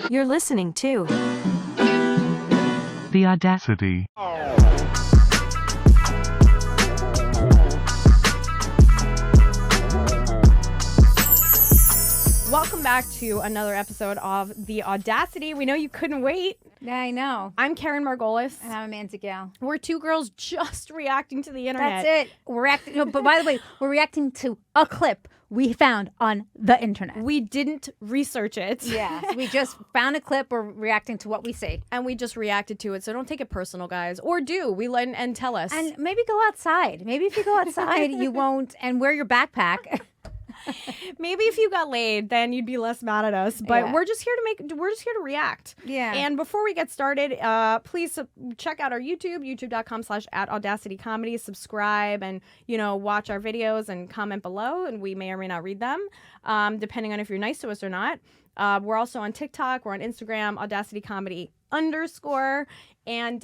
You're listening to The Audacity. Welcome back to another episode of The Audacity. We know you couldn't wait. Yeah, I know. I'm Keren Margolis. And I'm Amanda Gale. We're two girls just reacting to the internet. That's it. We're reacting. No, but by the way, we're reacting to a clip we found on the internet. We didn't research it. Yeah, we just found a clip. We're reacting to what we see. And we just reacted to it. So don't take it personal, guys. Or do. We let and tell us. And maybe go outside. Maybe if you go outside, you won't. And wear your backpack. Maybe if you got laid, then you'd be less mad at us. But Yeah. we're just here to react. Yeah. And before we get started, please check out our YouTube, youtube.com/@audacitycomedy. Subscribe and, watch our videos and comment below. And we may or may not read them, depending on if you're nice to us or not. We're also on TikTok. We're on Instagram, AudacityComedy_. And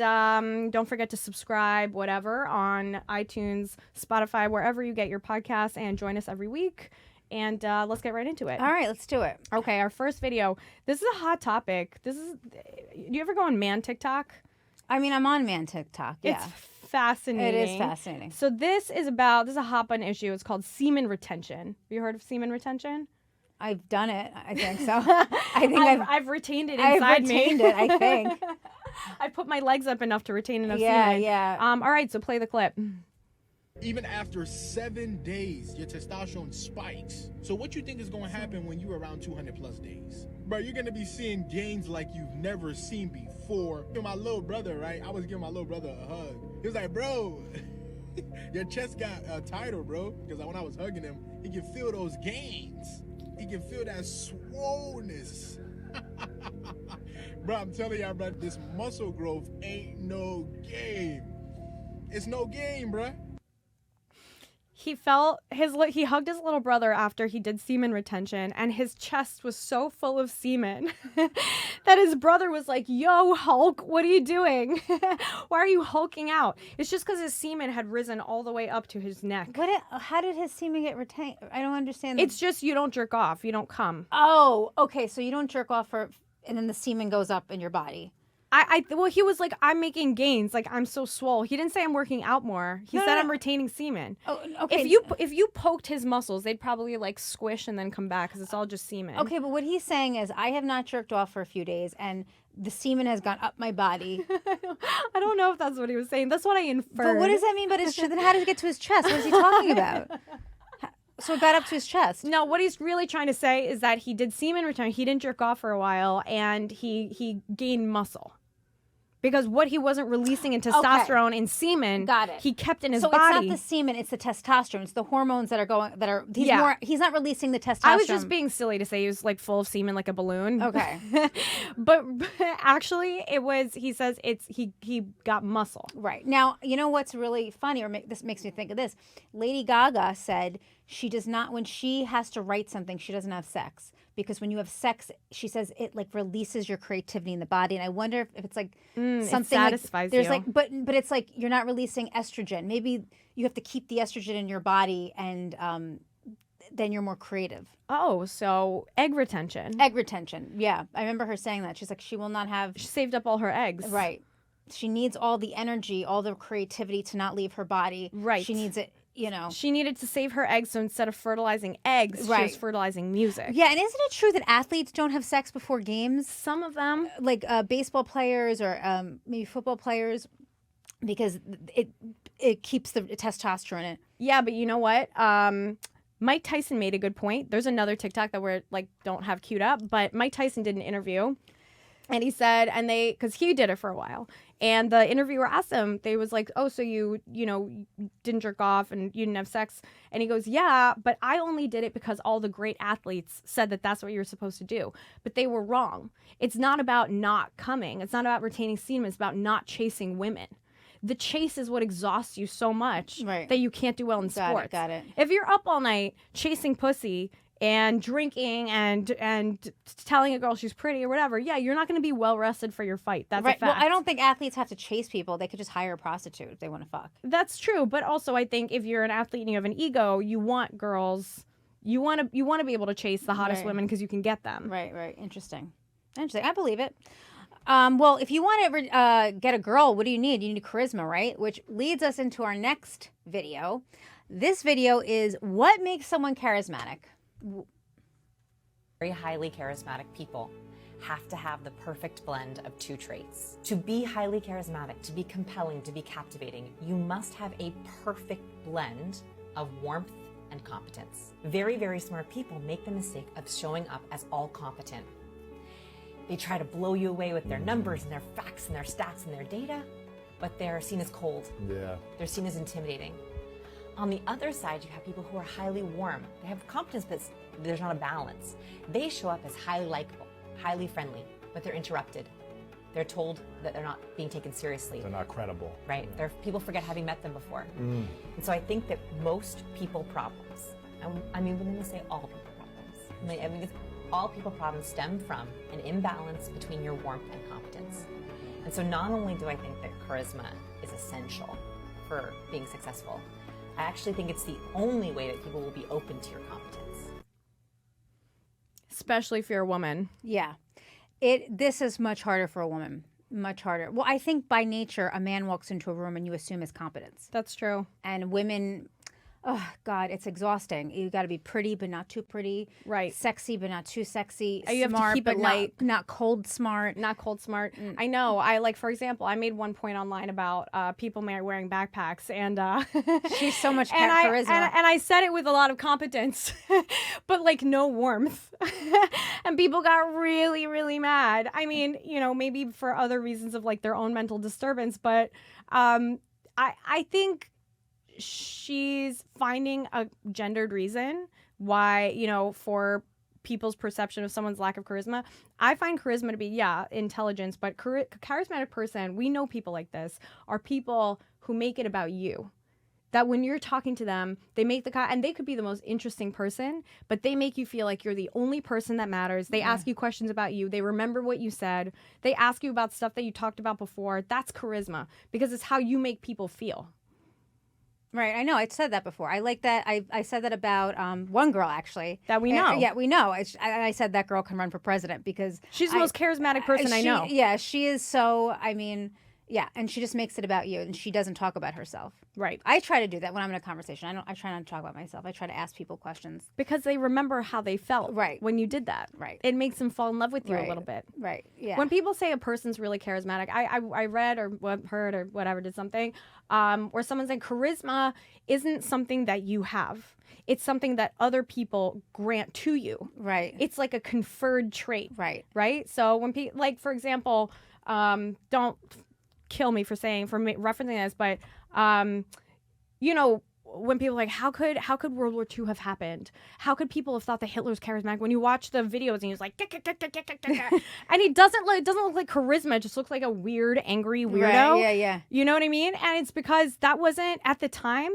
don't forget to subscribe, whatever, on iTunes, Spotify, wherever you get your podcasts, and join us every week. And let's get right into it. All right, let's do it. Okay, our first video. This is a hot topic. Do you ever go on man TikTok? I mean, I'm on man TikTok. Yeah. It's fascinating. It is fascinating. So this is a hot button issue. It's called semen retention. Have you heard of semen retention? I've done it. I think so. I've retained it inside I've retained it, I think. I put my legs up enough to retain enough Yeah, semen. yeah. All right, so play the clip. Even after 7 days, your testosterone spikes. So what you think is going to happen when you're around 200 plus days? Bro, you're going to be seeing gains like you've never seen before. My little brother, right? I was giving my little brother a hug. He was like, bro, your chest got tighter, bro. Because when I was hugging him, he can feel those gains. He can feel that swollenness. Bro, I'm telling y'all, bro, this muscle growth ain't no game. It's no game, bro. He hugged his little brother after he did semen retention, and his chest was so full of semen that his brother was like, yo, Hulk, what are you doing? Why are you hulking out? It's just because his semen had risen all the way up to his neck. How did his semen get retained? I don't understand. It's just you don't jerk off. You don't come. Oh, okay. So you don't jerk off and then the semen goes up in your body. Well, he was like, I'm making gains. Like, I'm so swole. He didn't say I'm working out more. He said I'm retaining semen. Oh, okay. If you poked his muscles, they'd probably like squish and then come back because it's all just semen. Okay, but what he's saying is I have not jerked off for a few days and the semen has gone up my body. I don't know if that's what he was saying. That's what I inferred. But what does that mean? But then how did it get to his chest? What is he talking about? So it got up to his chest. No, what he's really trying to say is that he did semen retention. He didn't jerk off for a while, and he gained muscle. Because what he wasn't releasing in testosterone in semen, he kept in his body. So it's not the semen, it's the testosterone. It's the hormones that are he's not releasing the testosterone. I was just being silly to say he was like full of semen like a balloon. Okay. but actually he says he got muscle. Right. Now, you know what's really funny, this makes me think of this. Lady Gaga said she does not, when she has to write something, she doesn't have sex. Because when you have sex, she says it like releases your creativity in the body, and I wonder if it's like something it satisfies there's you. like, but it's like you're not releasing estrogen. Maybe you have to keep the estrogen in your body, and then you're more creative. Oh, so egg retention. Egg retention, yeah. I remember her saying that. She's like, she will not have. She saved up all her eggs. Right. She needs all the energy, all the creativity to not leave her body. Right. She needs it. She needed to save her eggs, so instead of fertilizing eggs, she was fertilizing music. Yeah, and isn't it true that athletes don't have sex before games? Some of them. Like baseball players or maybe football players, because it keeps the testosterone in. Yeah, but you know what? Mike Tyson made a good point. There's another TikTok that we're like don't have queued up, but Mike Tyson did an interview. And he said, because he did it for a while, and the interviewer asked him, they was like, oh, so you didn't jerk off and you didn't have sex? And he goes, yeah, but I only did it because all the great athletes said that that's what you're supposed to do. But they were wrong. It's not about not coming. It's not about retaining semen. It's about not chasing women. The chase is what exhausts you so much that you can't do well in sports. Got it. If you're up all night chasing pussy and drinking and telling a girl she's pretty or whatever, yeah, you're not going to be well rested for your fight. That's a fact. Well, I don't think athletes have to chase people. They could just hire a prostitute if they want to fuck. That's true, but also I think if you're an athlete and you have an ego, you want girls. You want to be able to chase the hottest women because you can get them. Right. Interesting. Interesting. I believe it. Well, if you want to get a girl, what do you need? You need charisma, right? Which leads us into our next video. This video is what makes someone charismatic. Very highly charismatic people have to have the perfect blend of two traits. To be highly charismatic, to be compelling, to be captivating, you must have a perfect blend of warmth and competence. Very, very smart people make the mistake of showing up as all competent. They try to blow you away with their numbers and their facts and their stats and their data, but they're seen as cold. Yeah. They're seen as intimidating. On the other side, you have people who are highly warm. They have competence, but there's not a balance. They show up as highly likable, highly friendly, but they're interrupted. They're told that they're not being taken seriously. They're not credible. Right. People forget having met them before. And so I think that most people problems, I mean, I'm going to say all people problems. I mean, all people problems stem from an imbalance between your warmth and competence. And so not only do I think that charisma is essential for being successful, I actually think it's the only way that people will be open to your competence. Especially if you're a woman. Yeah. This is much harder for a woman. Much harder. Well, I think by nature, a man walks into a room and you assume his competence. That's true. And women, oh God, it's exhausting. You got to be pretty, but not too pretty. Right. Sexy, but not too sexy. You have to Smart, keep it but light. Not cold smart. Not cold smart. I know. For example, I made one point online about people wearing backpacks, and She's so much and charisma. and I said it with a lot of competence, but like no warmth, and people got really, really mad. I mean, maybe for other reasons of like their own mental disturbance, but I think she's finding a gendered reason why, for people's perception of someone's lack of charisma. I find charisma to be, intelligence, but charismatic person, we know people like this, are people who make it about you. That when you're talking to them, they make and they could be the most interesting person, but they make you feel like you're the only person that matters. They ask you questions about you. They remember what you said. They ask you about stuff that you talked about before. That's charisma because it's how you make people feel. Right, I know. I said that before. I like that. I said that about one girl, actually. That we know. Yeah, we know. I said that girl can run for president because... She's the most charismatic person I know. Yeah, she is so, and she just makes it about you, and she doesn't talk about herself. Right. I try to do that when I'm in a conversation. I try not to talk about myself. I try to ask people questions. Because they remember how they felt when you did that. Right. It makes them fall in love with you a little bit. Right, yeah. When people say a person's really charismatic, I read or heard or whatever, did something, where someone said charisma isn't something that you have. It's something that other people grant to you. Right. It's like a conferred trait. Right. Right? So when people, like, for example, don't kill me for referencing this, but when people are like, how could World War II have happened? How could people have thought that Hitler was charismatic? When you watch the videos and he's like, and he doesn't look like charisma, it just looks like a weird, angry weirdo. Right, yeah. You know what I mean? And it's because that wasn't at the time.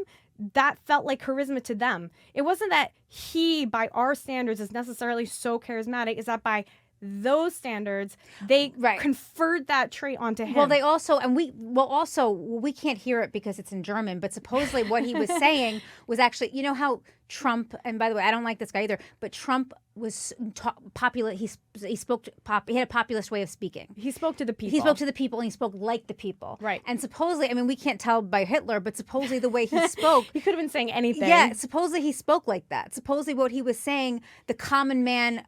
That felt like charisma to them. It wasn't that he, by our standards, is necessarily so charismatic. It's that by those standards, they conferred that trait onto him. Well, they also, we can't hear it because it's in German, but supposedly what he was saying was actually, you know how Trump, and by the way, I don't like this guy either, but Trump was popular. He had a populist way of speaking. He spoke to the people. He spoke to the people, and he spoke like the people. Right. And supposedly, I mean, we can't tell by Hitler, but supposedly the way he spoke. He could have been saying anything. Yeah, supposedly he spoke like that. Supposedly what he was saying, the common man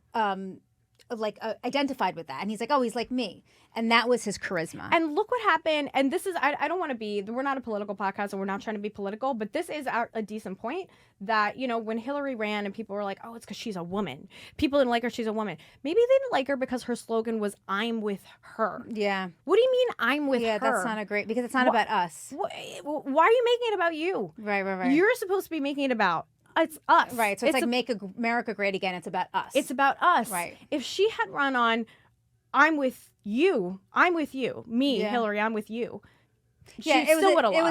identified with that, and he's like, oh, he's like me, and that was his charisma. And look what happened. And this is, I don't want to be, we're not a political podcast, and we're not trying to be political, but this is a decent point that, when Hillary ran and people were like, oh, it's because she's a woman, people didn't like her, she's a woman. Maybe they didn't like her because her slogan was, I'm with her. Yeah. What do you mean I'm with her? Yeah, that's not because it's not about us. Why are you making it about you? Right. You're supposed to be making it about it's us. Right. So it's like Make America Great Again. It's about us. It's about us. Right. If she had run on, I'm with you, me, Hillary, I'm with you. Yeah, she still would have lost. It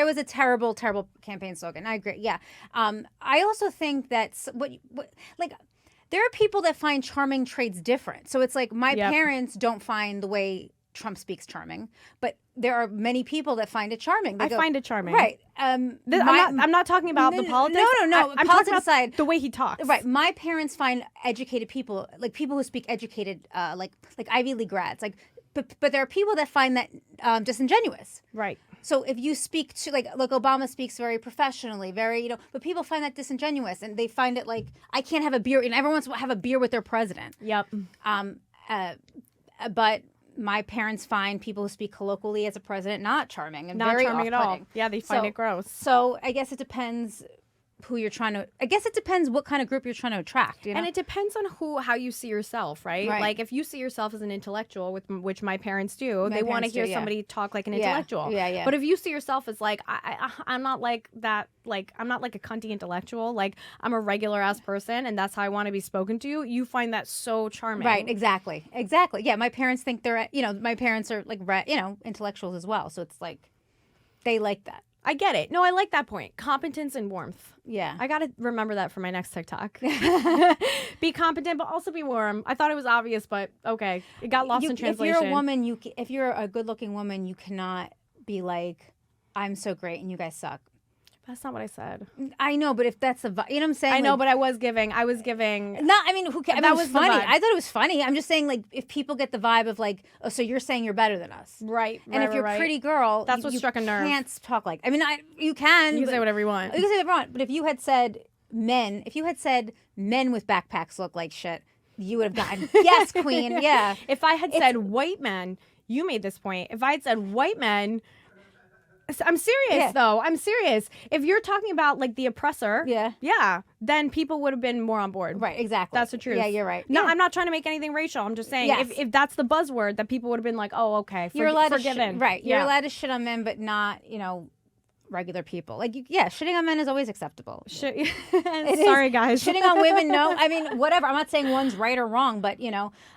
was a terrible campaign slogan. I agree. Yeah. I also think that there are people that find charming traits different. So it's like my parents don't find the way Trump speaks charming, but there are many people that find it charming. They I find it charming. Right. I'm not talking about the politics. No. I'm Politics talking about aside, the way he talks. Right. My parents find educated people, like people who speak educated, like Ivy League grads, like, but there are people that find that disingenuous. Right. So if you speak to like Obama speaks very professionally, very, but people find that disingenuous, and they find it like, I can't have a beer, and everyone wants to have a beer with their president. Yep. But my parents find people who speak colloquially as a president not charming and Not very charming at all. off-putting. Yeah, they find it gross. So I guess it depends who you're trying to. I guess it depends what kind of group you're trying to attract. You know? And it depends on how you see yourself, right? Right. Like if you see yourself as an intellectual, which my parents do, they want to parents hear do, yeah. somebody talk like an Yeah. intellectual. Yeah. But if you see yourself as like, I'm not like that, like I'm not like a cunty intellectual, like I'm a regular ass person, and that's how I want to be spoken to. You find that so charming, Right, exactly. Yeah, my parents think they're, my parents are like, intellectuals as well. So it's like, they like that. I get it. No, I like that point. Competence and warmth. Yeah. I got to remember that for my next TikTok. Be competent, but also be warm. I thought it was obvious, but okay. It got lost in translation. If you're a woman, if you're a good-looking woman, you cannot be like, I'm so great and you guys suck. That's not what I said. I know, but if that's the vibe, you know what I'm saying? I know, Like, but I was giving. not, I mean, who cares? I mean, That it was was the funny. vibe. I thought it was funny. I'm just saying, like, if people get the vibe of like, oh, so you're saying you're better than us. Right. And if you're a pretty girl, That's what struck a nerve. You can't talk like. I mean, you can. You can say whatever you want. You can say whatever you want. But if you had said men with backpacks look like shit, you would have gotten yes, queen, yeah. If I had said white men, you made this point. If I had said white men, I'm serious though. I'm serious. If you're talking about like the oppressor, yeah, then people would have been more on board. Right, exactly. That's the truth. Yeah, you're right. No, Yeah. I'm not trying to make anything racial. I'm just saying Yes. if that's the buzzword, that people would have been like, oh, okay, You're allowed forgiven. to right. You're Yeah. allowed to shit on men, but not regular people. Like shitting on men is always acceptable. Shit. It is. Sorry, guys. Shitting on women, no. I mean, whatever. I'm not saying one's right or wrong, but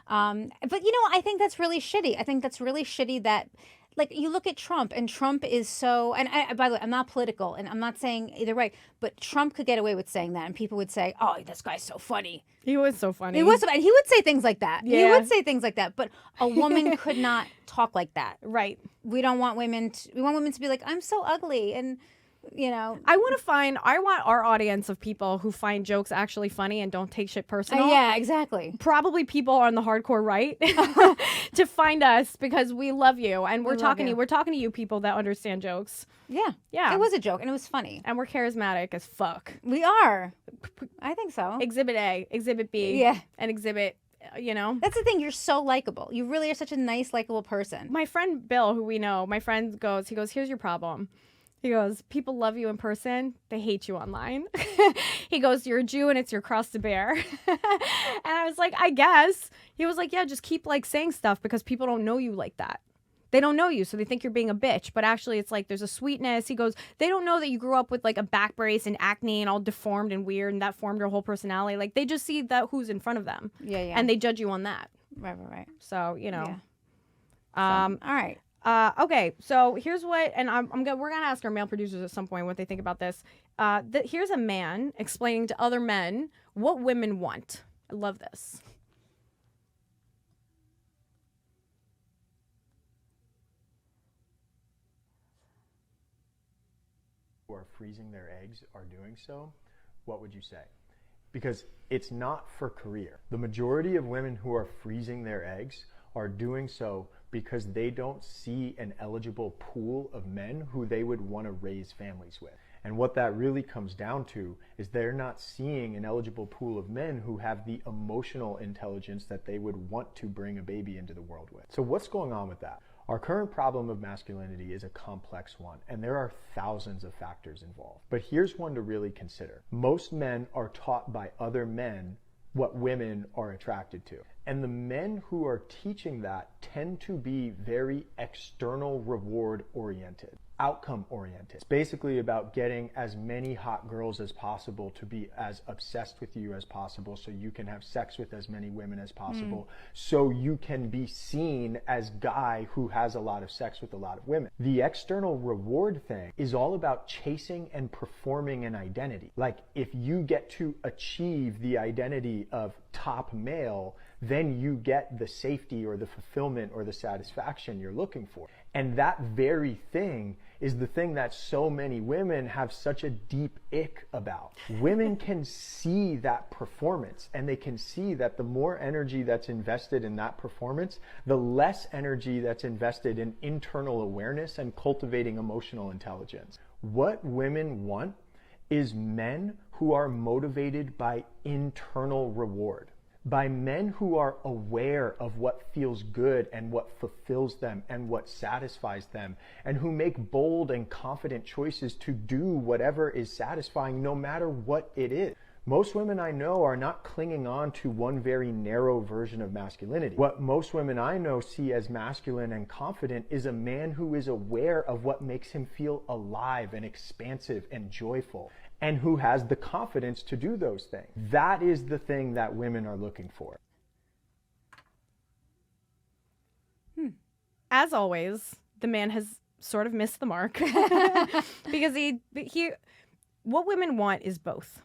I think that's really shitty. I think that's really shitty that, like, you look at Trump, and Trump is so. And by the way, I'm not political, and I'm not saying either way, but Trump could get away with saying that, and people would say, "Oh, this guy's so funny." He was so funny. He was, and he would say things like that. He Yeah. would say things like that. But a woman could not talk like that. Right. We don't want women. We want women to be like, "I'm so ugly," and I want our audience of people who find jokes actually funny and don't take shit personal. yeah, exactly. Probably people on the hardcore right to find us because we love you and we're love talking to you. you. We're talking to you people that understand jokes. Yeah, Yeah. It was a joke, and it was funny. And we're charismatic as fuck. We are. I think so. Exhibit A, Exhibit B, Yeah. and Exhibit, That's the thing. You're so likable. You really are such a nice, likable person. My friend Bill, who we know, he goes, here's your problem. He goes, people love you in person. They hate you online. He goes, you're a Jew and it's your cross to bear. And I was like, I guess. He was like, yeah, just keep like saying stuff because people don't know you like that. They don't know you, so they think you're being a bitch. But actually, it's like there's a sweetness. He goes, they don't know that you grew up with like a back brace and acne and all deformed and weird and that formed your whole personality. Like they just see that who's in front of them. Yeah. And they judge you on that. Right. So, Yeah. All right. Okay, so here's what, and we're gonna ask our male producers at some point what they think about this. Here's a man explaining to other men what women want. I love this. Who are freezing their eggs are doing so, what would you say? Because it's not for career. The majority of women who are freezing their eggs are doing so because they don't see an eligible pool of men who they would want to raise families with. And what that really comes down to is they're not seeing an eligible pool of men who have the emotional intelligence that they would want to bring a baby into the world with. So what's going on with that? Our current problem of masculinity is a complex one, and there are thousands of factors involved. But here's one to really consider. Most men are taught by other men what women are attracted to. And the men who are teaching that tend to be very external reward oriented, outcome oriented. It's basically about getting as many hot girls as possible to be as obsessed with you as possible so you can have sex with as many women as possible so you can be seen as guy who has a lot of sex with a lot of women. The external reward thing is all about chasing and performing an identity. Like if you get to achieve the identity of top male, then you get the safety or the fulfillment or the satisfaction you're looking for. And that very thing is the thing that so many women have such a deep ick about. Women can see that performance, and they can see that the more energy that's invested in that performance, the less energy that's invested in internal awareness and cultivating emotional intelligence. What women want is men who are motivated by internal reward, by men who are aware of what feels good and what fulfills them and what satisfies them, and who make bold and confident choices to do whatever is satisfying no matter what it is. Most women I know are not clinging on to one very narrow version of masculinity. What most women I know see as masculine and confident is a man who is aware of what makes him feel alive and expansive and joyful, and who has the confidence to do those things. That is the thing that women are looking for. As always, the man has sort of missed the mark because he what women want is both.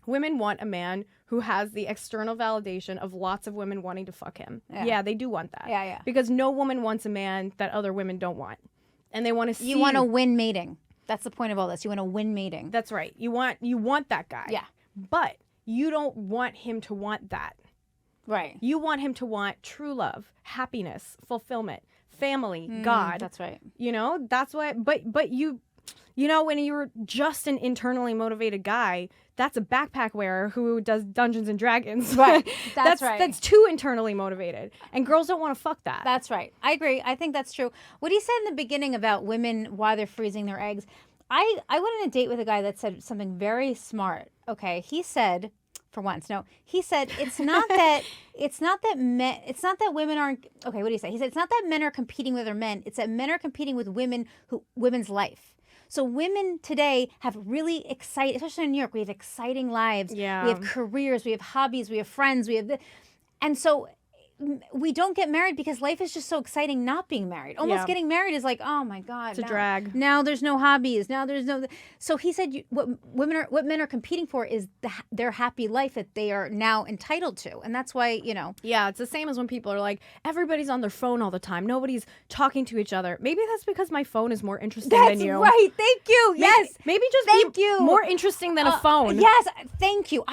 Women want a man who has the external validation of lots of women wanting to fuck him. Yeah, they do want that. Yeah. Because no woman wants a man that other women don't want. And they want to see... You want to win mating. That's the point of all this. You want to win mating. That's right. You want that guy. Yeah. But you don't want him to want that. Right. You want him to want true love, happiness, fulfillment, family, God. That's right. You know, that's why... But you know, when you're just an internally motivated guy, that's a backpack wearer who does Dungeons and Dragons. Right. That's right. That's too internally motivated. And girls don't want to fuck that. That's right. I agree. I think that's true. What he said in the beginning about women, why they're freezing their eggs, I went on a date with a guy that said something very smart. Okay. He said, for once, no, he said, it's not that women aren't, okay, what did he say? He said, it's not that men are competing with other men. It's that men are competing with women's life. So women today have really exciting, especially in New York, we have exciting lives. Yeah. We have careers, we have hobbies, we have friends, and so we don't get married because life is just so exciting not being married. Almost getting married is like, oh my God. It's a drag. Now there's no hobbies. Now there's no... So he said what men are competing for is their happy life that they are now entitled to. And that's why, you know... Yeah, it's the same as when people are like, everybody's on their phone all the time. Nobody's talking to each other. Maybe that's because my phone is more interesting than you. That's right. Thank you. Yes. Maybe just thank be you. more interesting than a phone. Yes. Thank you.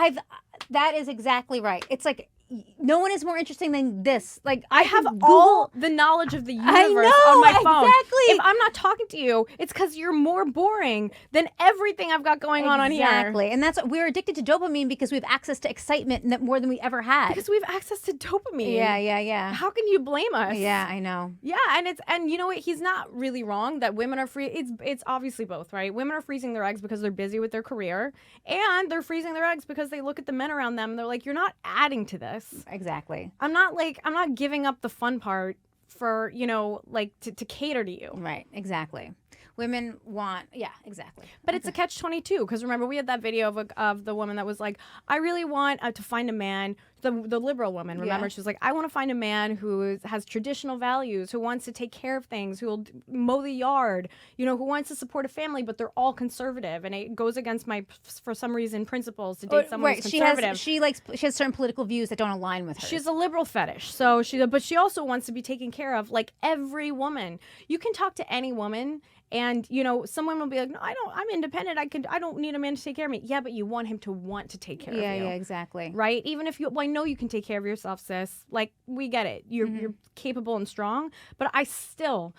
That is exactly right. It's like... No one is more interesting than this. Like I have Google all the knowledge of the universe on my phone. Exactly. If I'm not talking to you, it's because you're more boring than everything I've got going on here. Exactly. And that's we're addicted to dopamine because we have access to excitement more than we ever had. Because we have access to dopamine. Yeah. How can you blame us? Yeah, I know. Yeah, and you know what? He's not really wrong that women are free. It's obviously both, right? Women are freezing their eggs because they're busy with their career, and they're freezing their eggs because they look at the men around them and they're like, you're not adding to this. Exactly. I'm not giving up the fun part for, you know, like to cater to you. Right, exactly. Women want, yeah, exactly. But it's a catch-22 because remember we had that video of the woman that was like, I really want to find a man, the liberal woman. Remember, Yeah. she was like, I want to find a man who has traditional values, who wants to take care of things, who will mow the yard, you know, who wants to support a family, but they're all conservative, and it goes against my, for some reason, principles to date someone who's conservative. She has certain political views that don't align with her. She's a liberal fetish, so but she also wants to be taken care of like every woman. You can talk to any woman. And, you know, someone will be like, no, I'm independent. I don't need a man to take care of me. Yeah, but you want him to want to take care of you. Yeah, exactly. Right? Even if I know you can take care of yourself, sis. Like, we get it. You're capable and strong. But I still,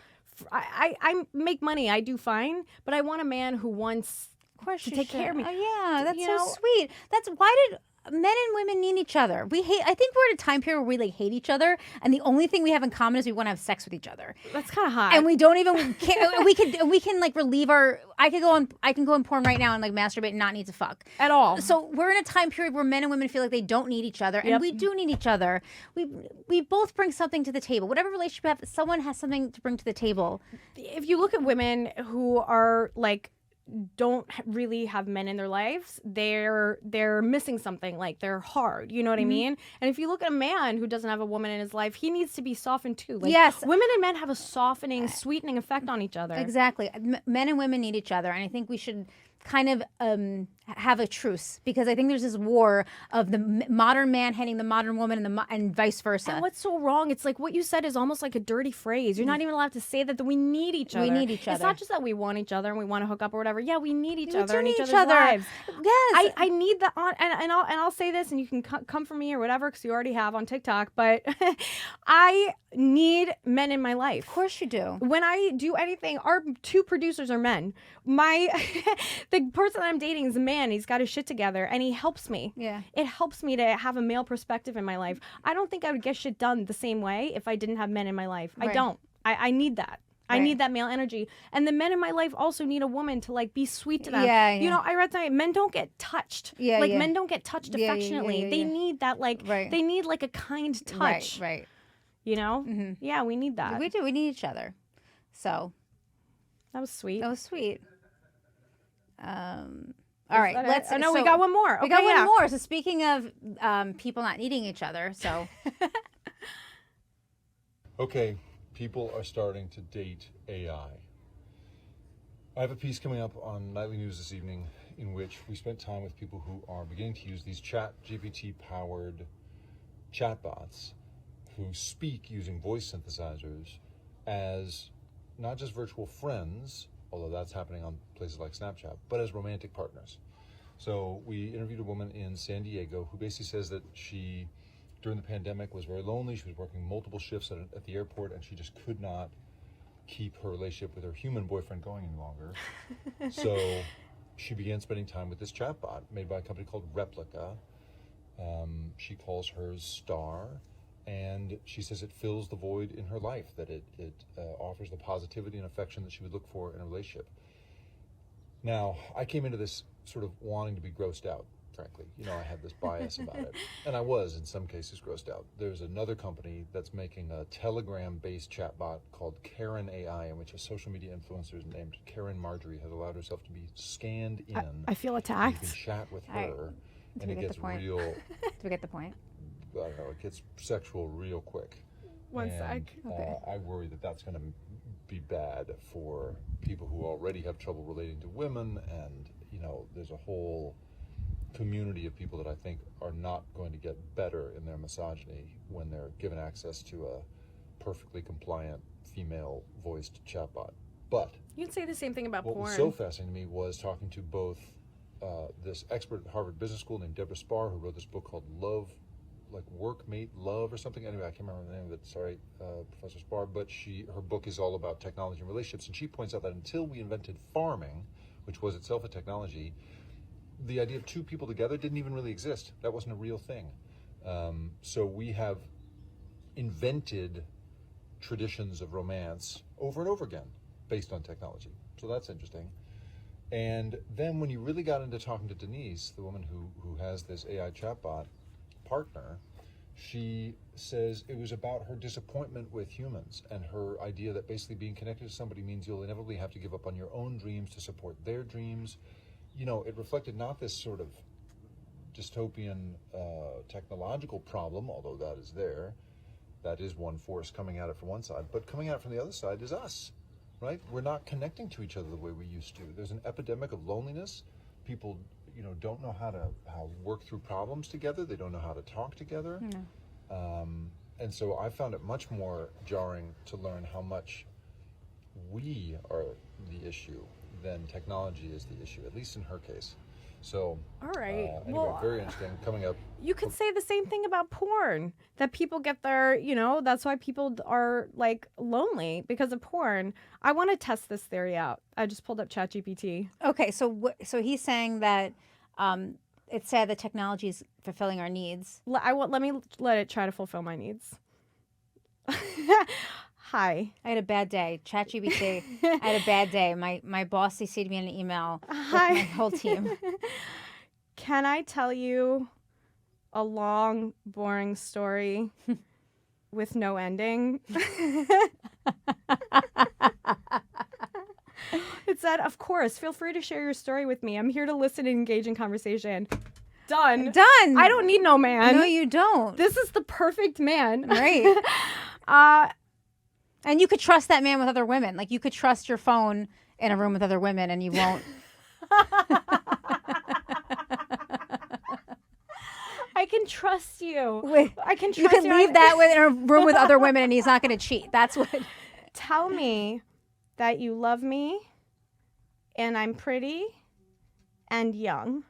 I make money. I do fine. But I want a man who wants to take care of me. Yeah, that's You so know? sweet. Why did men and women need each other? I think we're at a time period where we like hate each other, and the only thing we have in common is we want to have sex with each other. That's kind of hot. And we don't even we can like relieve our. I can go on porn right now and like masturbate and not need to fuck at all. So we're in a time period where men and women feel like they don't need each other, and we do need each other. We both bring something to the table. Whatever relationship you have, someone has something to bring to the table. If you look at women who are like don't really have men in their lives, they're missing something. Like they're hard, you know what I mean? And if you look at a man who doesn't have a woman in his life, he needs to be softened too. Like, yes, women and men have a softening, sweetening effect on each other. Exactly. Men and women need each other, and I think we should kind of have a truce, because I think there's this war of the modern man hating the modern woman and vice versa. And what's so wrong? It's like what you said is almost like a dirty phrase. You're not even allowed to say that we need each other. We need each It's other. not just that we want each other and we want to hook up or whatever. Yeah, we need each other do in need each each other's other. lives. Yes. I need the and I'll say this, and you can come for me or whatever, because you already have on TikTok. But I need men in my life. Of course you do. When I do anything, our 2 producers are men. The person that I'm dating is a man. He's got his shit together, and he helps me. Yeah. It helps me to have a male perspective in my life. I don't think I would get shit done the same way if I didn't have men in my life. I Right. don't. I need that. I Right. need that male energy. And the men in my life also need a woman to like be sweet to them. Yeah, You yeah. know, I read that men don't get touched. Yeah, like yeah. men don't get touched Yeah, yeah, yeah, affectionately. yeah, They yeah. need that like Right. they need like a kind touch. Right. You know? Yeah, we need that. We do. We need each other. So That was sweet. that was sweet. All right. I know we got one more. We got Okay, yeah. one more. So speaking of people not needing each other, so Okay, people are starting to date AI. I have a piece coming up on Nightly News this evening in which we spent time with people who are beginning to use these ChatGPT powered chatbots who speak using voice synthesizers as not just virtual friends, although that's happening on places like Snapchat, but as romantic partners. So we interviewed a woman in San Diego who basically says that she, during the pandemic, was very lonely. She was working multiple shifts at the airport, and she just could not keep her relationship with her human boyfriend going any longer. So she began spending time with this chatbot made by a company called Replica. She calls hers Star, and she says it fills the void in her life, that it offers the positivity and affection that she would look for in a relationship. Now, I came into this sort of wanting to be grossed out, frankly. You know, I had this bias about it. And I was, in some cases, grossed out. There's another company that's making a Telegram-based chatbot called Keren AI, in which a social media influencer named Keren Marjorie has allowed herself to be scanned in. I feel You can attacked. chat with All right. her, Do and we it get the gets point? real, do we get the point? I don't know, it gets sexual real quick. One And, sec. Okay. I worry that that's going to be bad for people who already have trouble relating to women, and you know, there's a whole community of people that I think are not going to get better in their misogyny when they're given access to a perfectly compliant female-voiced chatbot. But You can say the same thing about what porn. was so fascinating to me was talking to both this expert at Harvard Business School named Deborah Spar, who wrote this book called Love, like Work Mate Love or something. Anyway, I can't remember the name of it. Sorry, Professor Spar. But her book is all about technology and relationships, and she points out that until we invented farming, which was itself a technology, the idea of 2 people together didn't even really exist. That wasn't a real thing. So we have invented traditions of romance over and over again based on technology. So that's interesting. And then when you really got into talking to Denise, the woman who has this AI chatbot partner, she says it was about her disappointment with humans and her idea that basically being connected to somebody means you'll inevitably have to give up on your own dreams to support their dreams. You know, it reflected not this sort of dystopian technological problem, although that is there. That is one force coming at it from one side, but coming at it from the other side is us, right? We're not connecting to each other the way we used to. There's an epidemic of loneliness. People, you know, don't know how to work through problems together. They don't know how to talk together. And so I found it much more jarring to learn how much we are the issue than technology is the issue, at least in her case. So, All right. anyway, Well, very interesting. Coming up, you could say the same thing about porn, that people get their, you know, that's why people are like lonely because of porn. I want to test this theory out. I just pulled up ChatGPT. Okay, so so he's saying that it's sad that technology is fulfilling our needs. Let me let it try to fulfill my needs. Hi. I had a bad day. ChatGPT. I had a bad day. My boss CC'd me in an email with Hi. my whole team. Can I tell you a long, boring story with no ending? It said, of course, feel free to share your story with me. I'm here to listen and engage in conversation. Done. Done. I don't need no man. No, you don't. This is the perfect man. Right. And you could trust that man with other women. Like, you could trust your phone in a room with other women and you won't. can trust you. Wait, I can trust you can leave that in a room with other women and he's not going to cheat. That's what. Tell me that you love me and I'm pretty and young.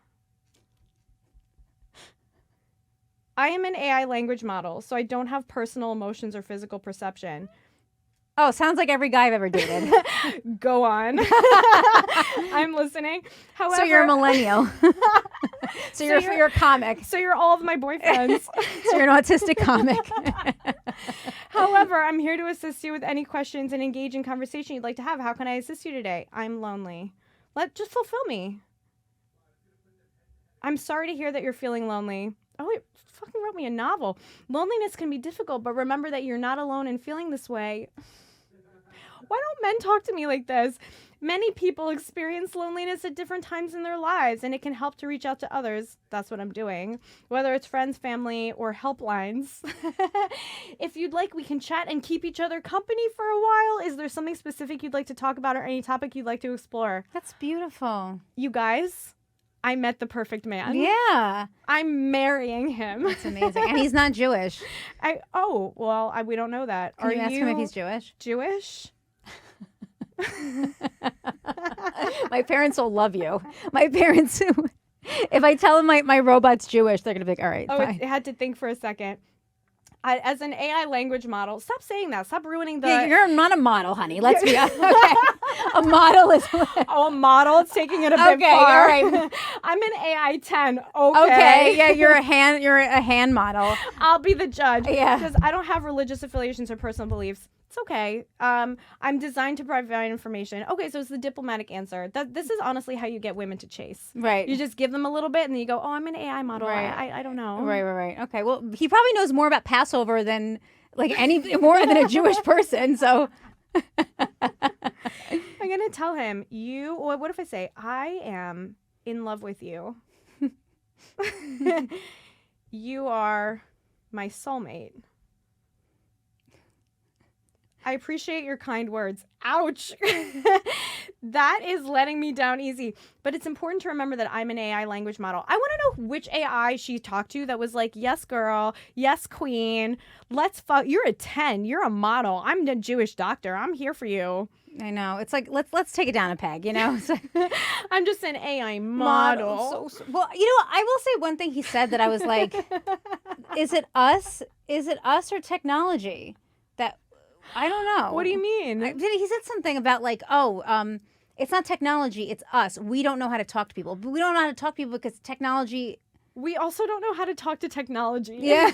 I am an AI language model, so I don't have personal emotions or physical perception. Oh, sounds like every guy I've ever dated. Go on. I'm listening. However, So you're a millennial. so you're a comic. So you're all of my boyfriends. So you're an autistic comic. However, I'm here to assist you with any questions and engage in conversation you'd like to have. How can I assist you today? I'm lonely. Just fulfill me. I'm sorry to hear that you're feeling lonely. Oh, it fucking wrote me a novel. Loneliness can be difficult, but remember that you're not alone in feeling this way. Why don't men talk to me like this? Many people experience loneliness at different times in their lives, and it can help to reach out to others. That's what I'm doing. Whether it's friends, family, or helplines. If you'd like, we can chat and keep each other company for a while. Is there something specific you'd like to talk about or any topic you'd like to explore? That's beautiful. You guys, I met the perfect man. Yeah. I'm marrying him. That's amazing. And he's not Jewish. We don't know that. Can you ask him if he's Jewish? Jewish? My parents will love you. My parents, if I tell them my robot's Jewish, they're going to be like, all right, fine. I had to think for a second. As an AI language model, stop saying that. Stop ruining the... Yeah, you're not a model, honey. Let's be honest. Okay. A model is... a model? It's taking it a bit okay, far. all right. I'm an AI 10. Okay, yeah, you're a hand model. I'll be the judge. Yeah. Because I don't have religious affiliations or personal beliefs. It's okay. I'm designed to provide information. Okay, so it's the diplomatic answer. This is honestly how you get women to chase. Right. You just give them a little bit and then you go, oh, I'm an AI model. Right. I don't know. Right. Okay, well, he probably knows more about Passover than more than a Jewish person, so... I'm going to tell him, what if I say, I am in love with you. You are my soulmate. I appreciate your kind words. Ouch. That is letting me down easy. But it's important to remember that I'm an AI language model. I want to know which AI she talked to that was like, yes, girl. Yes, queen. Let's fuck. You're a 10. You're a model. I'm the Jewish doctor. I'm here for you. I know. It's like, let's take it down a peg, you know? It's like, I'm just an AI model. Well, I will say one thing he said that I was like, is it us or technology? I don't know. What do you mean? He said something about like, it's not technology, it's us. We don't know how to talk to people. But we don't know how to talk to people because technology... We also don't know how to talk to technology. Yeah.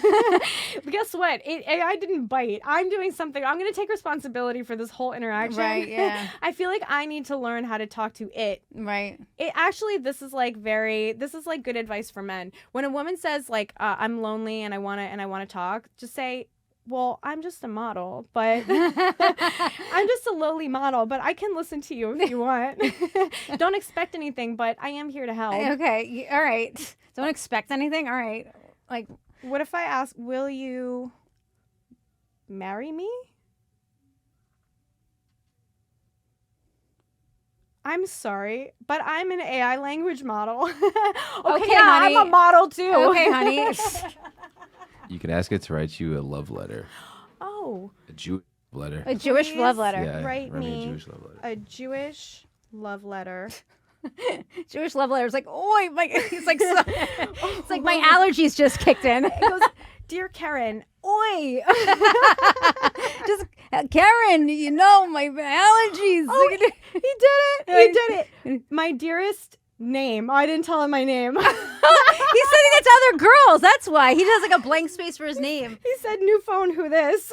But guess what? AI didn't bite. I'm doing something. I'm going to take responsibility for this whole interaction. Right, yeah. I feel like I need to learn how to talk to it. Right. This is like good advice for men. When a woman says like, I'm lonely and I want to talk, just say, well, I'm just a model, but I'm just a lowly model, but I can listen to you if you want. Don't expect anything, but I am here to help. Okay. All right. Don't expect anything. All right. Like, what if I ask, will you marry me? I'm sorry, but I'm an AI language model. Okay, yeah, honey. I'm a model too. Okay, honey. You can ask it to write you a love letter. Oh. A Jewish letter. A Jewish love letter. Yeah, write me me a Jewish love letter. a Jewish love letter. Jewish love letter is like, oi, it's like, it's like my allergies just kicked in. It goes, dear Keren, oi. Just Keren, my allergies. Oh, he did it. He did it. My dearest name. I didn't tell him my name. He's sending it to other girls. That's why. He does like a blank space for his name. He said, new phone, who this?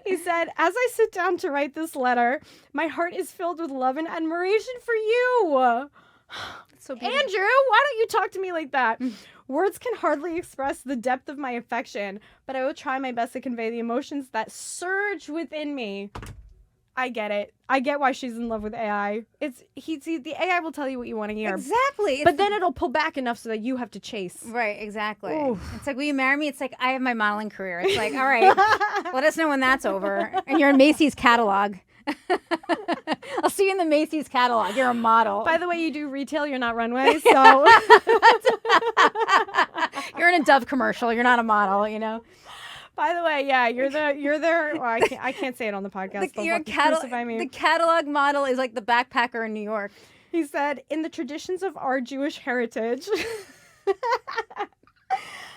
He said, as I sit down to write this letter, my heart is filled with love and admiration for you. So beautiful. Andrew, why don't you talk to me like that? Words can hardly express the depth of my affection, but I will try my best to convey the emotions that surge within me. I get it. I get why she's in love with AI. The AI will tell you what you want to hear. Exactly. But then it'll pull back enough so that you have to chase. Right, exactly. Oof. It's like, will you marry me? It's like, I have my modeling career. It's like, all right, let us know when that's over. And you're in Macy's catalog. I'll see you in the Macy's catalog. You're a model. By the way, you do retail, you're not runway, so You're in a Dove commercial. You're not a model, you know? by the way, yeah, you're there. Well, I can't say it on the podcast. They'll fucking crucify me. The catalog model is like the backpacker in New York. He said, in the traditions of our Jewish heritage,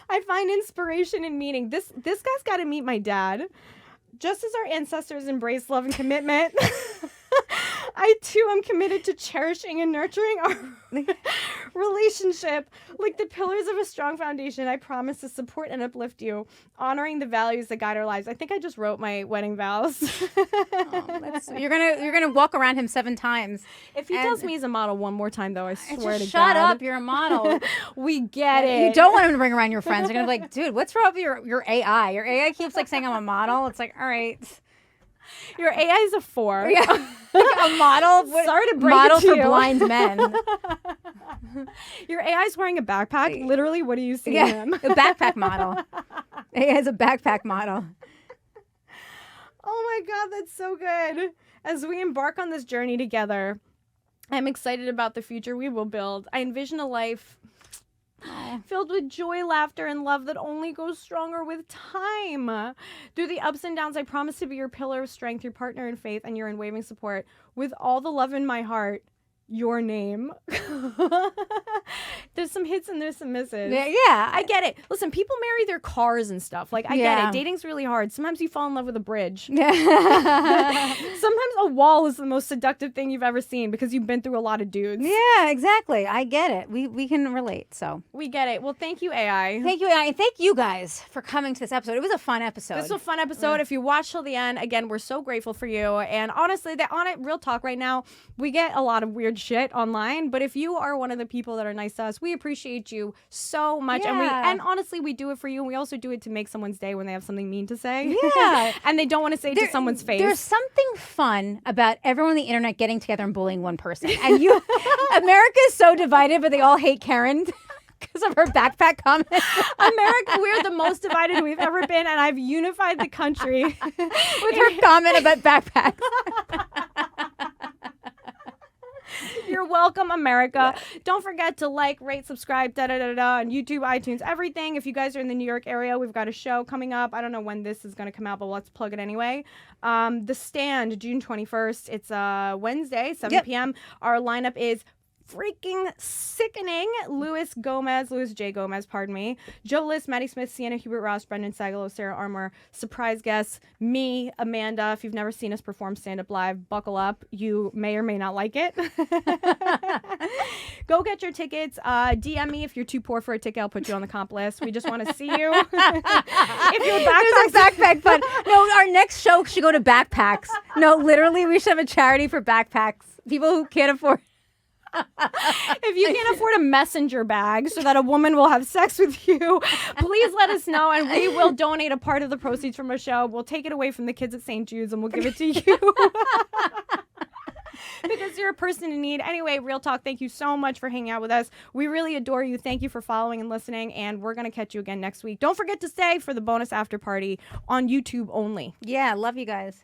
I find inspiration and meaning. This guy's got to meet my dad. Just as our ancestors embraced love and commitment, I too am committed to cherishing and nurturing our relationship. Like the pillars of a strong foundation, I promise to support and uplift you, honoring the values that guide our lives. I think I just wrote my wedding vows. You're gonna walk around him 7 times. If he tells me he's a model one more time, though, I swear to Just God. shut up. You're a model. We get it. You don't want him to bring around your friends. They're gonna be like, dude, what's wrong with your AI? Your AI keeps like saying I'm a model. It's like, all right. Your AI is a 4. Yeah. Like a model. Sorry to break model it to for you. blind men. Your AI's wearing a backpack. Literally, what do you see Yeah, him? a backpack model. AI is a backpack model. Oh my God, that's so good. As we embark on this journey together, I'm excited about the future we will build. I envision a life filled with joy, laughter, and love that only grows stronger with time. Through the ups and downs, I promise to be your pillar of strength, your partner in faith, and your unwavering support. With all the love in my heart, your name. There's some hits and there's some misses. Yeah, I get it. Listen, people marry their cars and stuff. Like, I get Yeah. it. Dating's really hard. Sometimes you fall in love with a bridge. Yeah. Sometimes a wall is the most seductive thing you've ever seen because you've been through a lot of dudes. Yeah, exactly. I get it. We can relate. So We get it. Well, thank you, AI. thank you, AI, and thank you guys for coming to this episode. It was a fun episode. This was a fun episode. If you watched till the end, again, we're so grateful for you. And honestly, on it, real talk right now, we get a lot of weird shit online. But if you are one of the people that are nice to us, we appreciate you so much. Yeah. And honestly, we do it for you. And we also do it to make someone's day when they have something mean to say. Yeah. And they don't want to say it to someone's face. There's something fun about everyone on the internet getting together and bullying one person. And America is so divided, but they all hate Keren because of her backpack comment. America, we're the most divided we've ever been. And I've unified the country With her comment about backpacks. You're welcome, America. Don't forget to like, rate, subscribe, on YouTube, iTunes, everything. If you guys are in the New York area, we've got a show coming up. I don't know when this is going to come out, but let's plug it anyway. The Stand, June 21st. It's Wednesday, 7 p.m. Our lineup is freaking sickening. Louis J. Gomez, pardon me. Joe List, Maddie Smith, Sienna Hubert Ross, Brendan Sagalow, Sarah Armour, surprise guests, me, Amanda. If you've never seen us perform stand-up live, buckle up. You may or may not like it. Go get your tickets. DM me if you're too poor for a ticket. I'll put you on the comp list. We just want to see you. If you're There's a backpack fund. No, our next show should go to backpacks. No, literally, we should have a charity for backpacks. People who can't afford. If you can't afford a messenger bag so that a woman will have sex with you, please let us know and we will donate a part of the proceeds from our show. We'll take it away from the kids at St. Jude's and we'll give it to you. Because you're a person in need. Anyway, real talk, thank you so much for hanging out with us. We really adore you. Thank you for following and listening, and we're going to catch you again next week. Don't forget to stay for the bonus after party on YouTube only. Yeah, love you guys.